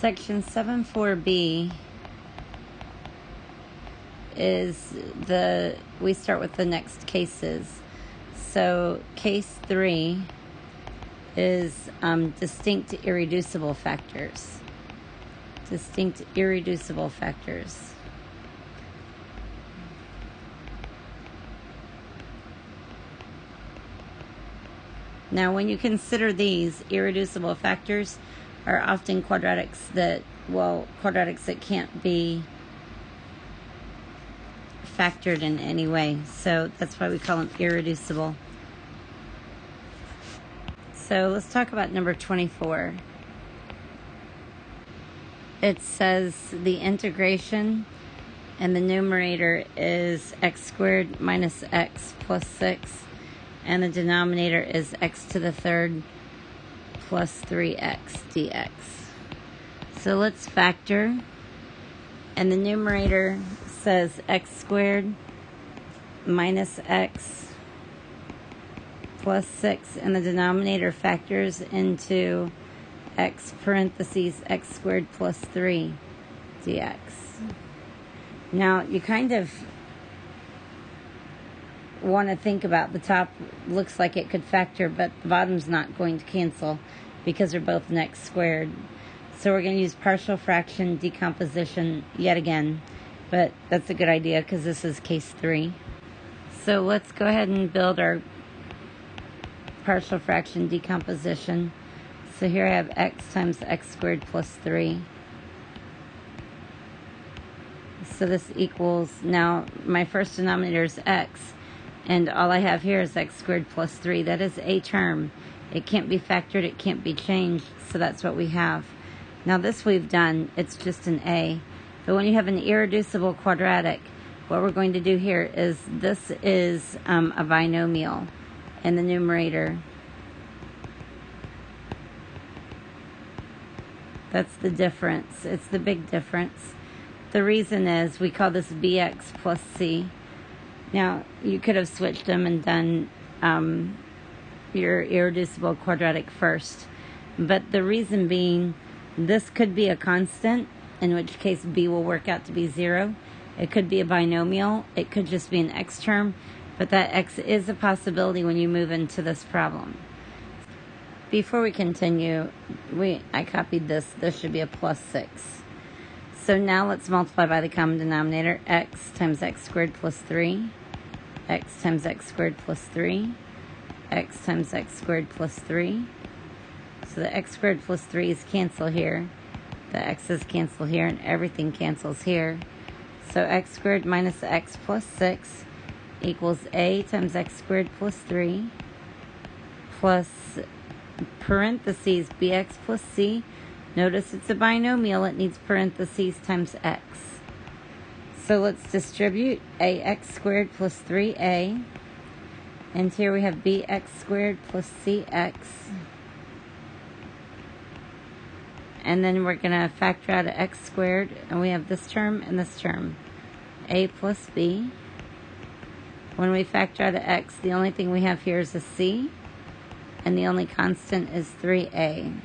Section 7.4b is we start with the next cases. So case 3 is distinct irreducible factors. Distinct irreducible factors. Now, when you consider these, irreducible factors are often quadratics that can't be factored in any way. So that's why we call them irreducible. So let's talk about number 24. It says the integration and the numerator is x squared minus x plus 6. And the denominator is x to the third plus 3x dx. So let's factor. And the numerator says x squared minus x plus 6. And the denominator factors into x parentheses x squared plus 3 dx. Now, you kind of want to think about the top. Looks like it could factor, but the bottom's not going to cancel because they're both x squared. So we're going to use partial fraction decomposition yet again, but that's a good idea because this is case 3. So let's go ahead and build our partial fraction decomposition. So here I have x times x squared plus 3. So this equals, now my first denominator is x, and all I have here is x squared plus 3. That is a term. It can't be factored. It can't be changed. So that's what we have. Now this we've done. It's just an a. But when you have an irreducible quadratic, what we're going to do here is this is a binomial in the numerator. That's the difference. It's the big difference. The reason is we call this bx plus c. Now, you could have switched them and done your irreducible quadratic first. But the reason being, this could be a constant, in which case b will work out to be 0. It could be a binomial. It could just be an x term. But that x is a possibility when you move into this problem. Before we continue, I copied this. This should be a plus 6. So now let's multiply by the common denominator, x times x squared plus 3, x times x squared plus 3, x times x squared plus 3. So the x squared plus 3's cancel here. The x's cancel here, and everything cancels here. So x squared minus x plus 6 equals a times x squared plus 3 plus parentheses bx plus c. Notice it's a binomial. It needs parentheses times x. So let's distribute ax squared plus 3a. And here we have bx squared plus cx. And then we're going to factor out x squared. And we have this term and this term. A plus b. When we factor out x, the only thing we have here is a c. And the only constant is 3a.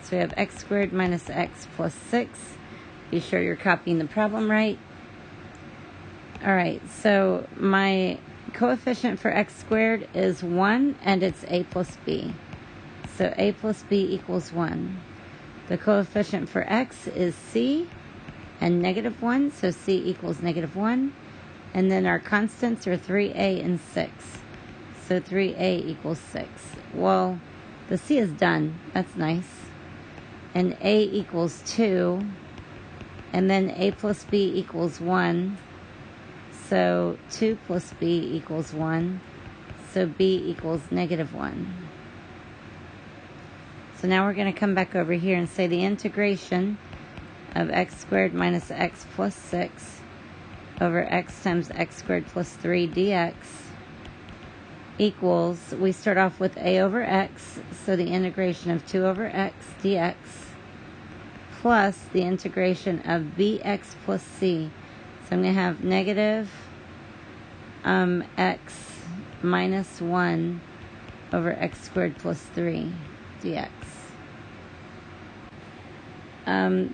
So we have x squared minus x plus 6. Be sure you're copying the problem right. Alright, so my coefficient for x squared is 1, and it's a plus b. So a plus b equals 1. The coefficient for x is c and negative 1, so c equals negative 1. And then our constants are 3a and 6. So 3a equals 6. Well, the c is done. That's nice. And a equals 2, and then a plus b equals 1, so 2 plus b equals 1, so b equals negative 1. So now we're going to come back over here and say the integration of x squared minus x plus 6 over x times x squared plus 3 dx equals, we start off with a over x, so the integration of 2 over x dx plus the integration of bx plus c. So I'm going to have negative x minus 1 over x squared plus 3 dx.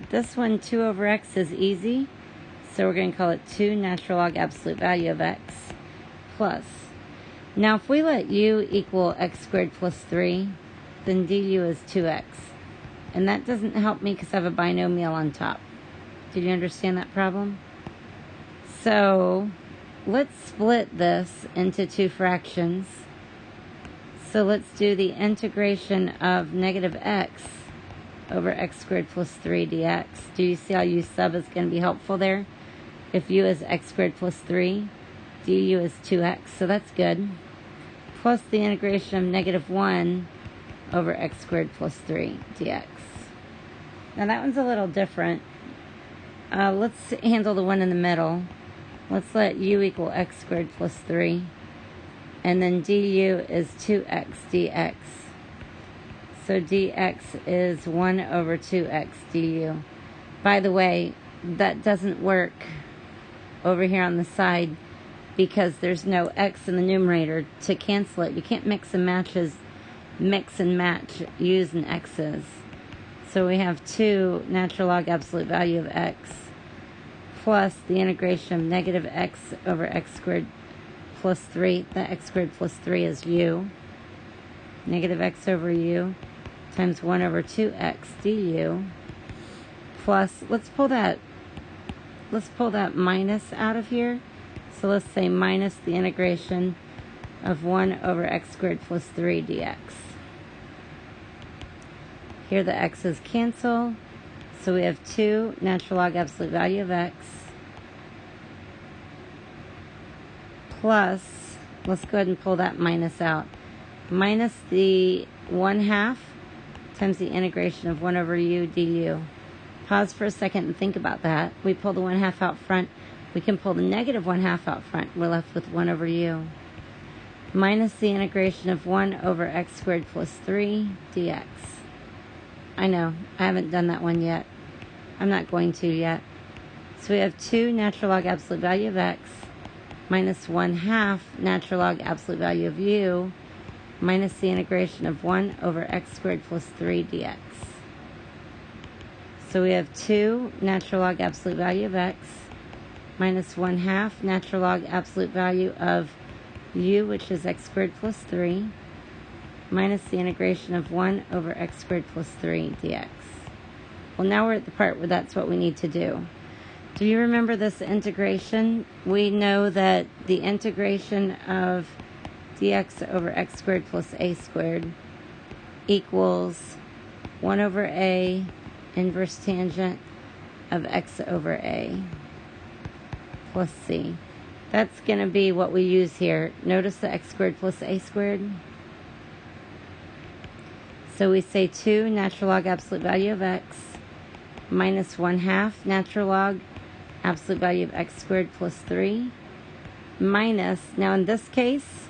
This one, 2 over x, is easy. So we're going to call it 2 natural log absolute value of x plus. Now, if we let u equal x squared plus 3, then du is 2x. And that doesn't help me because I have a binomial on top. Did you understand that problem? So let's split this into 2 fractions. So let's do the integration of negative x over x squared plus 3 dx. Do you see how u sub is going to be helpful there? If u is x squared plus 3, du is 2x, so that's good. Plus the integration of negative 1 over x squared plus 3 dx. Now that one's a little different. Let's handle the one in the middle. Let's let u equal x squared plus 3. And then du is 2x dx. So dx is 1 over 2x du. By the way, that doesn't work over here on the side because there's no x in the numerator to cancel it. You can't mix and match u's and x's. So we have 2 natural log absolute value of x plus the integration of negative x over x squared plus 3. The x squared plus 3 is u. Negative x over u times 1 over 2x du plus, let's pull that minus out of here. So let's say minus the integration of 1 over x squared plus 3 dx. Here the x's cancel. So we have 2 natural log absolute value of x plus, let's go ahead and pull that minus out, minus the 1/2 times the integration of 1 over u du. Pause for a second and think about that. We pull the 1/2 out front. We can pull the negative 1/2 out front. We're left with 1 over u. Minus the integration of 1 over x squared plus 3 dx. I know, I haven't done that one yet. I'm not going to yet. So we have 2 natural log absolute value of x minus 1/2 natural log absolute value of u minus the integration of 1 over x squared plus 3 dx. So we have 2 natural log absolute value of x minus 1/2 natural log absolute value of u, which is x squared plus 3, minus the integration of 1 over x squared plus 3 dx. Well, now we're at the part where that's what we need to do. Do you remember this integration? We know that the integration of dx over x squared plus a squared equals 1 over a inverse tangent of x over a plus c. That's going to be what we use here. Notice the x squared plus a squared. So we say 2 natural log absolute value of x minus 1/2 natural log absolute value of x squared plus 3 minus, now in this case,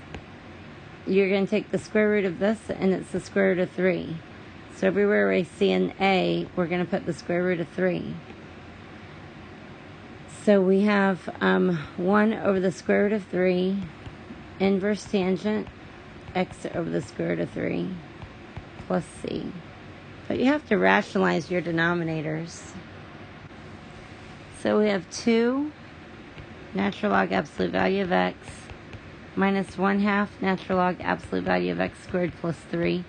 you're going to take the square root of this and it's the square root of 3. So everywhere we see an a, we're going to put the square root of 3. So we have 1 over the square root of 3 inverse tangent x over the square root of 3 plus c. But you have to rationalize your denominators. So we have 2 natural log absolute value of x minus 1/2 natural log absolute value of x squared plus 3.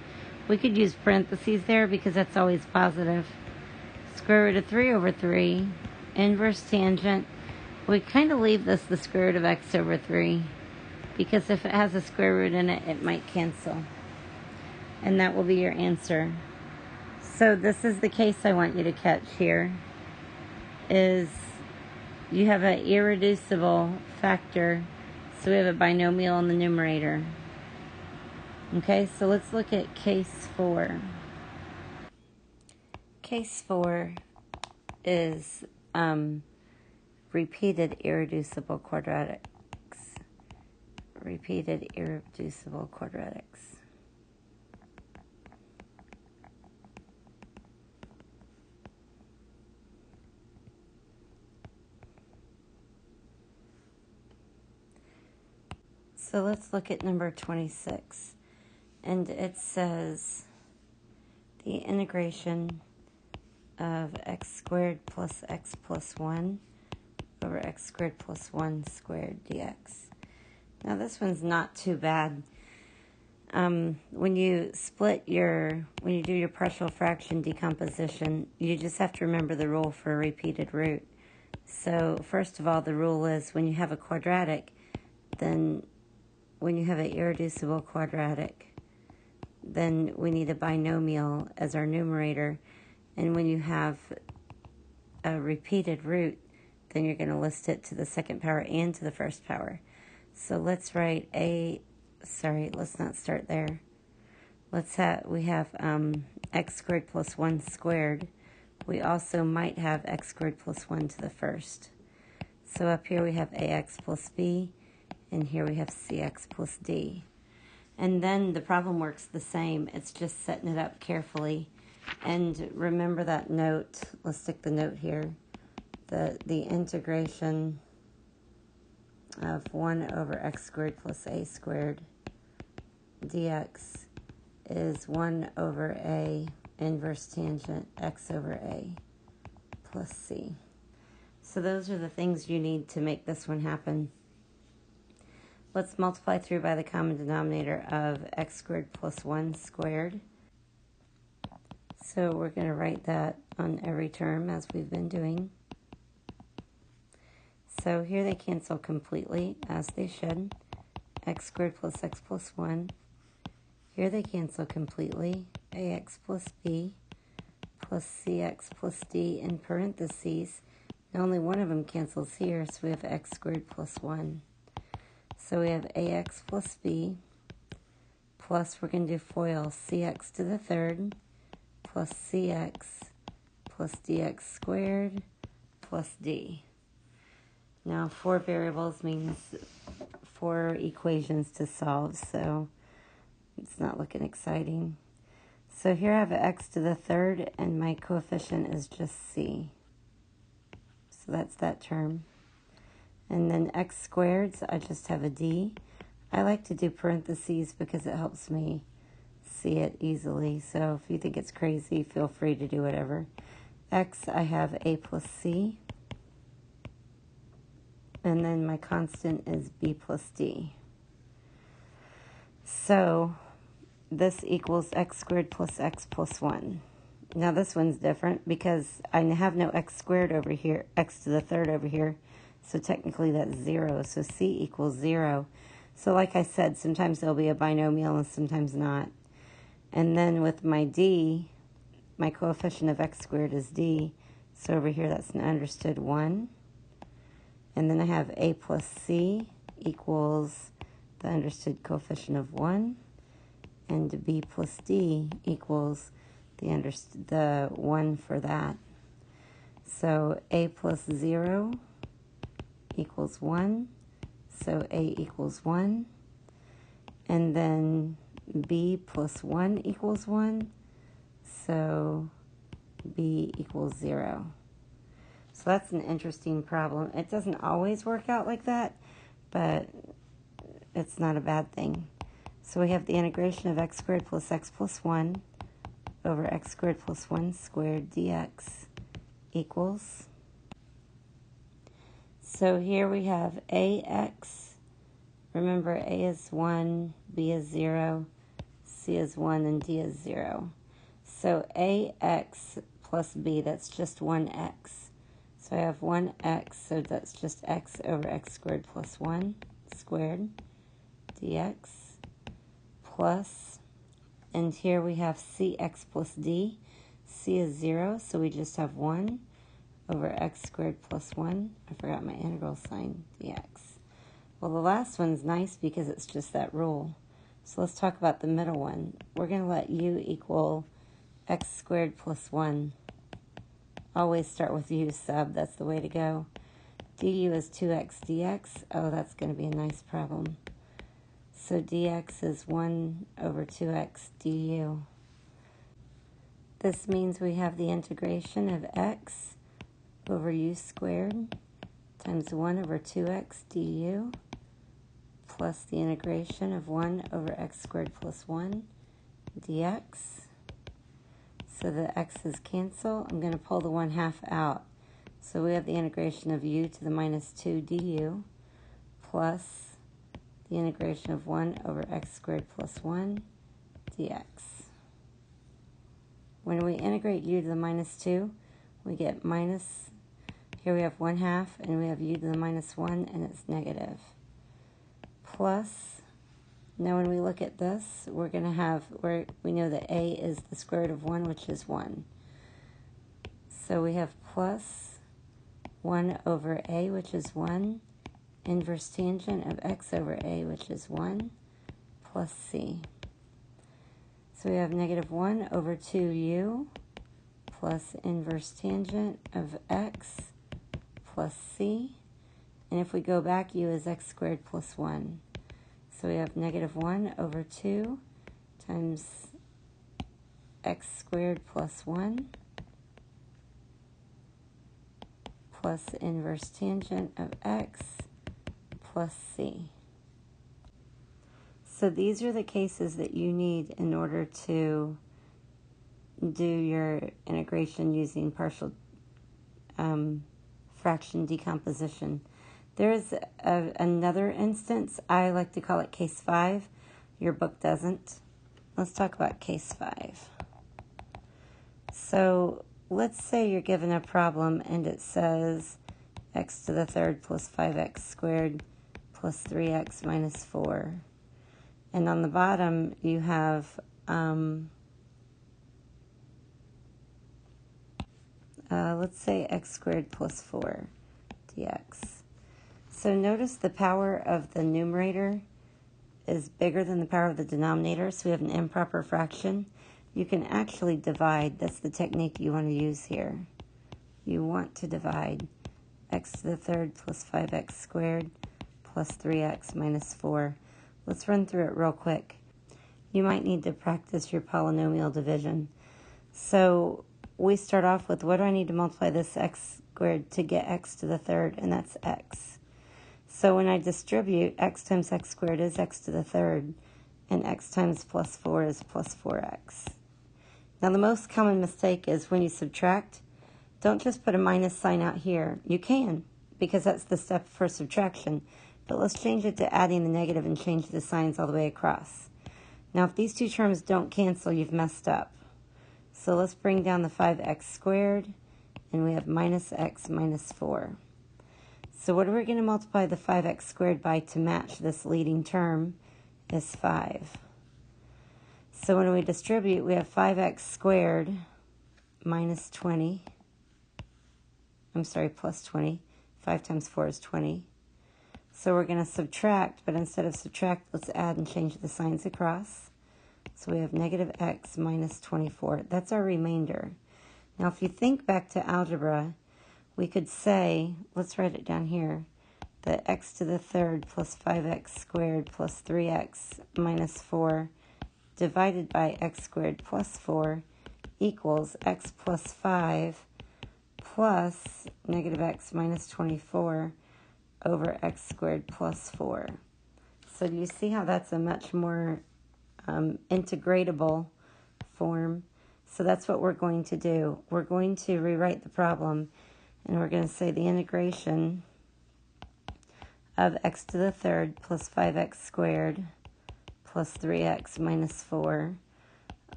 We could use parentheses there because that's always positive. Square root of 3 over 3, inverse tangent. We kind of leave this the square root of x over 3 because if it has a square root in it, it might cancel. And that will be your answer. So this is the case I want you to catch here, is you have an irreducible factor, so we have a binomial in the numerator. Okay, so let's look at case 4. Case 4 is repeated irreducible quadratics. Repeated irreducible quadratics. So let's look at number 26. And it says the integration of x squared plus x plus 1 over x squared plus 1 squared dx. Now this one's not too bad. When you do your partial fraction decomposition, you just have to remember the rule for a repeated root. So first of all, the rule is when you have a quadratic, then when you have an irreducible quadratic, then we need a binomial as our numerator. And when you have a repeated root, then you're going to list it to the second power and to the first power. So let's write let's not start there. We have x squared plus 1 squared. We also might have x squared plus 1 to the first. So up here we have ax plus b, and here we have cx plus d. And then the problem works the same. It's just setting it up carefully. And remember that note. Let's stick the note here. The integration of 1 over x squared plus a squared dx is 1 over a inverse tangent x over a plus c. So those are the things you need to make this one happen. Let's multiply through by the common denominator of x squared plus 1 squared. So we're going to write that on every term as we've been doing. So here they cancel completely, as they should. X squared plus x plus 1. Here they cancel completely. Ax plus b plus cx plus d in parentheses. And only one of them cancels here, so we have x squared plus 1. So we have ax plus b plus, we're going to do FOIL, cx to the third plus cx plus dx squared plus d. Now 4 variables means 4 equations to solve, so it's not looking exciting. So here I have x to the third, and my coefficient is just c. So that's that term. And then x squared, so I just have a d. I like to do parentheses because it helps me see it easily. So if you think it's crazy, feel free to do whatever. X, I have a plus c. And then my constant is b plus d. So this equals x squared plus x plus 1. Now this one's different because I have no x squared over here, x to the third over here. So technically that's 0. So c equals 0. So like I said, sometimes there'll be a binomial and sometimes not. And then with my d, my coefficient of x squared is d. So over here that's an understood 1. And then I have a plus c equals the understood coefficient of 1. And b plus d equals the 1 for that. So a plus 0 equals 1. So a equals 1. And then b plus 1 equals 1. So b equals 0. So that's an interesting problem. It doesn't always work out like that, but it's not a bad thing. So we have the integration of x squared plus x plus 1 over x squared plus 1 squared dx equals. So here we have ax. Remember, a is 1, b is 0, c is 1, and d is 0. So ax plus b, that's just 1x. So I have 1x, so that's just x over x squared plus 1 squared dx plus, and here we have cx plus d. C is 0, so we just have 1 over x squared plus 1. I forgot my integral sign, dx. Well, the last one's nice because it's just that rule. So let's talk about the middle one. We're going to let u equal x squared plus 1. Always start with u sub. That's the way to go. du is 2x dx. Oh, that's going to be a nice problem. So dx is 1 over 2x du. This means we have the integration of x over u squared times 1 over 2x du plus the integration of 1 over x squared plus 1 dx. So the x's cancel. I'm going to pull the 1/2 out. So we have the integration of u to the minus 2 du plus the integration of 1 over x squared plus 1 dx. When we integrate u to the minus 2, we get minus, here we have 1/2, and we have u to the minus 1, and it's negative. Plus, now when we look at this, we're going to have, we know that a is the square root of 1, which is 1. So we have plus 1 over a, which is 1, inverse tangent of x over a, which is 1, plus c. So we have negative 1 over 2u plus inverse tangent of x plus c. And if we go back, u is x squared plus 1. So we have negative 1 over 2 times x squared plus 1 plus inverse tangent of x plus c. So these are the cases that you need in order to do your integration using partial fraction decomposition. There is another instance. I like to call it case 5. Your book doesn't. Let's talk about case 5. So let's say you're given a problem and it says x to the third plus 5x squared plus 3x minus 4. And on the bottom, you have, let's say x squared plus 4 dx. So notice the power of the numerator is bigger than the power of the denominator, so we have an improper fraction. You can actually divide. That's the technique you want to use here. You want to divide x to the third plus 5x squared plus 3x minus 4. Let's run through it real quick. You might need to practice your polynomial division. So we start off with, what do I need to multiply this x squared to get x to the third? And that's x. So when I distribute, x times x squared is x to the third, and x times plus 4 is plus 4x. Now the most common mistake is when you subtract, don't just put a minus sign out here. You can, because that's the step for subtraction. But let's change it to adding the negative and change the signs all the way across. Now, if these two terms don't cancel, you've messed up. So let's bring down the 5x squared, and we have minus x minus 4. So what are we going to multiply the 5x squared by to match this leading term is 5. So when we distribute, we have 5x squared minus 20. I'm sorry, plus 20. 5 times 4 is 20. So we're going to subtract, but instead of subtract, let's add and change the signs across. So we have negative x minus 24. That's our remainder. Now, if you think back to algebra, we could say, let's write it down here, that x to the third plus 5x squared plus 3x minus 4 divided by x squared plus 4 equals x plus 5 plus negative x minus 24 over x squared plus 4. So do you see how that's a much more integratable form? So that's what we're going to do. We're going to rewrite the problem, and we're going to say the integration of x to the third plus 5x squared plus 3x minus 4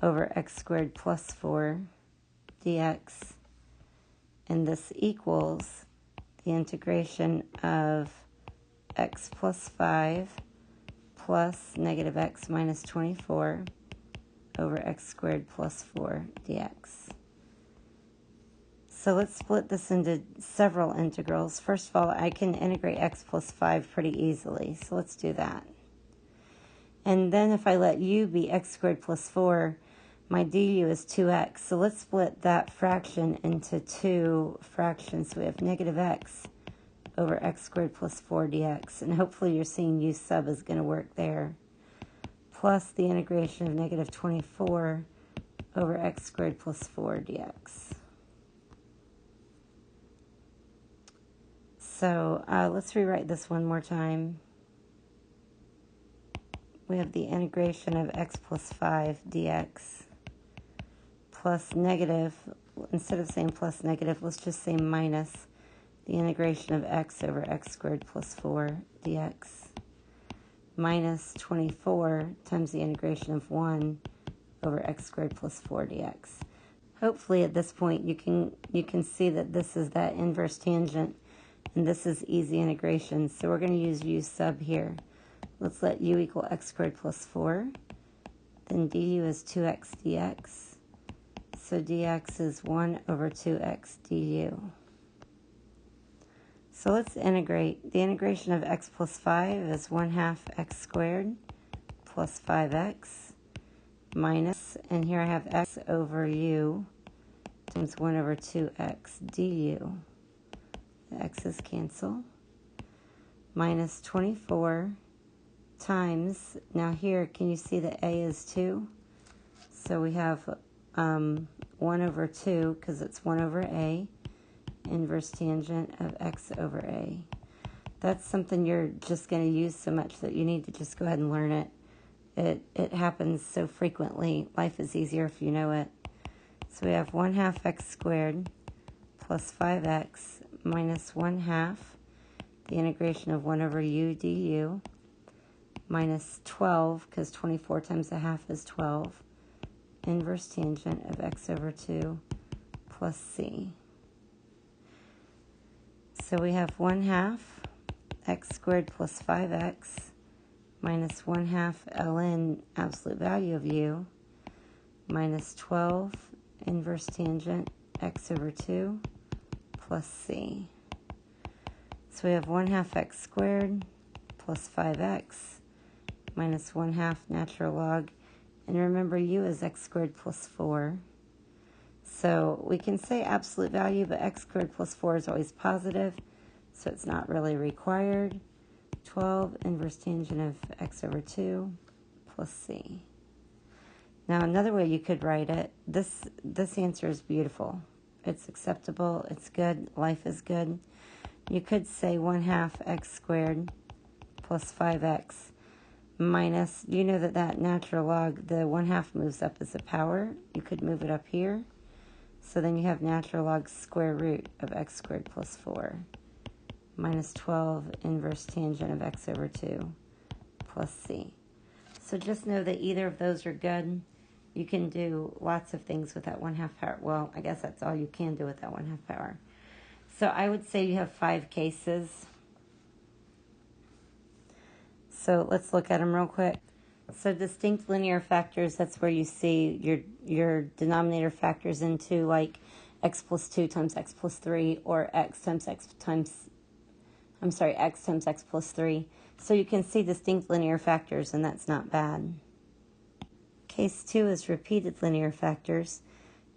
over x squared plus 4 dx. And this equals the integration of x plus 5 plus negative x minus 24 over x squared plus 4 dx. So let's split this into several integrals. First of all, I can integrate x plus 5 pretty easily, so let's do that. And then if I let u be x squared plus 4, my du is 2x. So let's split that fraction into two fractions. So we have negative x over x squared plus 4 dx. And hopefully you're seeing u sub is going to work there. Plus the integration of negative 24 over x squared plus 4 dx. So let's rewrite this one more time. We have the integration of x plus 5 dx plus negative, instead of saying plus negative, let's just say minus the integration of x over x squared plus 4 dx, minus 24 times the integration of 1 over x squared plus 4 dx. Hopefully at this point you can see that this is that inverse tangent and this is easy integration. So we're going to use u sub here. Let's let u equal x squared plus 4. Then du is 2x dx. So dx is 1 over 2x du. So let's integrate. The integration of x plus 5 is 1/2 x squared plus 5x minus, and here I have x over u times 1 over 2x du. The x's cancel. Minus 24 times, now here, can you see that a is 2? So we have 1 over 2, because it's 1 over a, inverse tangent of x over a. That's something you're just going to use so much that you need to just go ahead and learn it. It happens so frequently. Life is easier if you know it. So we have 1/2 x squared plus 5x minus 1/2 the integration of 1 over u du minus 12, because 24 times a half is 12, inverse tangent of x over 2 plus c. So we have 1/2 x squared plus 5x minus 1/2 ln absolute value of u minus 12 inverse tangent x over 2 plus c. So we have 1/2 x squared plus 5x minus 1/2 natural log. And remember, u is x squared plus 4. So we can say absolute value, but x squared plus 4 is always positive, so it's not really required. 12 inverse tangent of x over 2 plus c. Now another way you could write it, this answer is beautiful. It's acceptable, it's good, life is good. You could say 1/2 x squared plus 5x minus, you know that natural log, the 1/2 moves up as a power. You could move it up here. So then you have natural log square root of x squared plus 4 minus 12 inverse tangent of x over 2 plus c. So just know that either of those are good. You can do lots of things with that 1/2 power. Well, I guess that's all you can do with that 1/2 power. So I would say you have 5 cases. So let's look at them real quick. So distinct linear factors, that's where you see your denominator factors into like x plus 2 times x plus 3 or x times x plus 3. So you can see distinct linear factors, and that's not bad. Case 2 is repeated linear factors.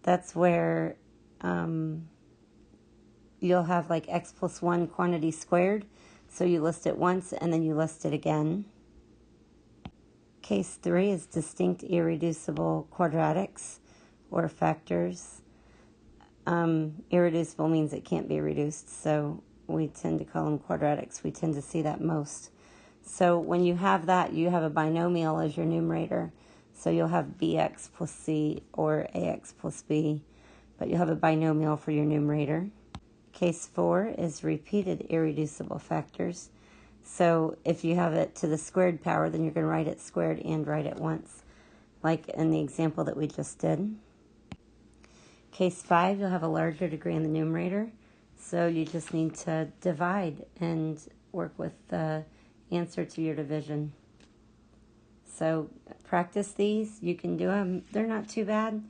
That's where you'll have like x plus 1 quantity squared. So you list it once and then you list it again. Case 3 is distinct irreducible quadratics or factors. Irreducible means it can't be reduced, so we tend to call them quadratics. We tend to see that most. So when you have that, you have a binomial as your numerator. So you'll have bx plus c or ax plus b, but you'll have a binomial for your numerator. Case 4 is repeated irreducible factors. So if you have it to the squared power, then you're going to write it squared and write it once, like in the example that we just did. Case 5, you'll have a larger degree in the numerator, so you just need to divide and work with the answer to your division. So practice these. You can do them. They're not too bad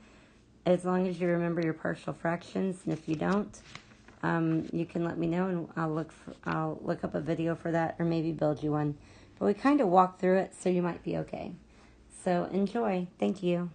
as long as you remember your partial fractions, and if you don't, you can let me know, and I'll look up a video for that, or maybe build you one. But we kind of walk through it, so you might be okay. So enjoy. Thank you.